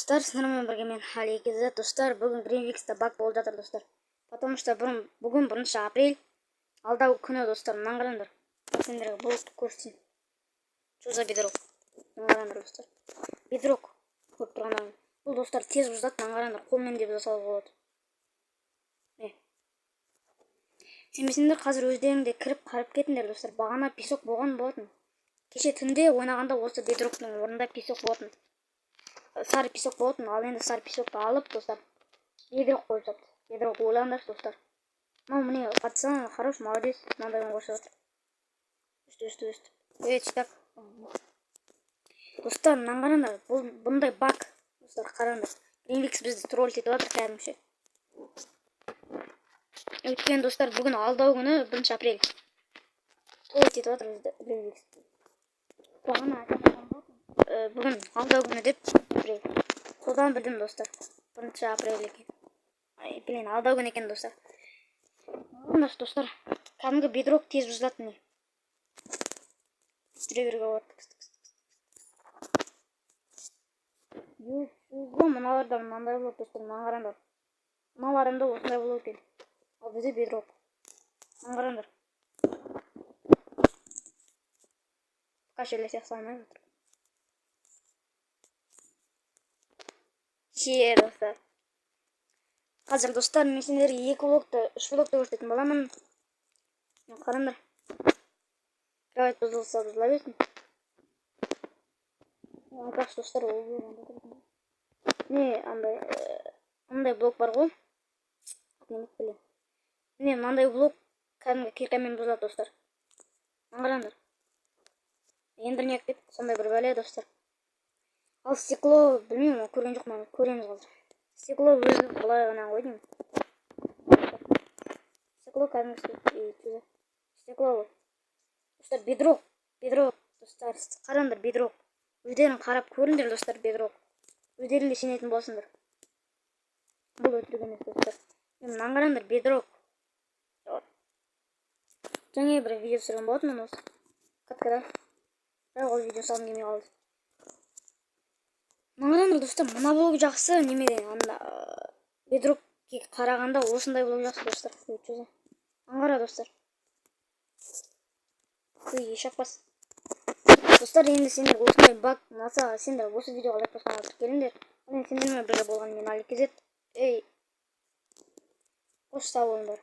Достар, сіздермен бірге мен Аликиза. Достар, бүгін Greenwix'та баг болып жатыр, достар. Потому что бүгін 1 апрель. Алдағы күні, достар, мынаны қараңдар. Сендерге блокты көрсетейін. Что за бедрок? Мынаны қараңдар, достар. Бедрок. Көріп тұрғандарың. Бұл, достар, тез бұзылады. Мынаны қараңдар. Қолмен де бұза салуға болады. Сенбесеңдер, қазір өздеріңде кіріп қарап кетіңдер, достар. Бағана песок болған болатын. Кеше түнде ойнағанда осы бедроктың орнында песок болатын. Сары песок болатын, ал енді сары песокты алып, достар, бедрок қойып тапты. Бедрок ойлаңдаршы, достар. Мынау міне қатысаң, хорош, молодец, мынандай қойып жатыр. Өстіп. Так. Достар, мынаны қараңдар, бұндай баг, достар, қараңдар. Greenwix бізді тролль етіп жатыр кәдімгіше. Өйткені, достар, бүгін алдағы күні 1 апрель. Тролль етіп жатыр бізді Greenwix. Бағана бүгін алдағы күні деп апрель. Содан білдім, достар. 1 апрель екен. Блин, алдағы күні екен, достар. Достар, кәдімгі бедрок тез бұзылады міне. Жүре беруге болады. Мыналарда мынандай болады, достар, мынаны қараңдар. Мыналарында осындай болу екен. Ал бізде бедрок. Мынаны қараңдар. Қашелесек салмай жатыр. Достар. Қазір, достар, мен сендерге 2 блокты, 3 блокты көрсететін боламын. Қараңдар. Кровать бұзылса бұзыла берсін. Айтпақшы, достар, не андай блок бар ғой. Міне мынандай блок кәдімгі киркамен бұзылады, достар. Қараңдар. Енді не кетті, сондай бір бәле, достар. Ал стекло, білмеймін, көрген жоқ, мен көреміз қазір. Стекло өзі былай ғана қойдым. Стекло кәдімгі стекло ғой. Достар, бедрок, достар, қараңдар, бедрок. Өздерің қарап көріңдер, достар, бедрок. Өздерің де сенетін болсыңдар. Бұл өтірік емес, достар. Мынаны қараңдар, бедрок. Жаңа бір видео түсірген болатынмын осы. Каткада. Бірақ ол видео салғым келмей қалды. Мынаны қараңдар, достар, мына блог жақсы, немеден бедрокке қарағанда осындай блог жақсы, достар. Мынаны қара, достар. Шақпас. Достар, енді сендер осындай баг ұнаса, сендер осы видеоға лайк басқан келіңдер. Сендермен бірге болған мен Аликиза. Қош сау болыңдар.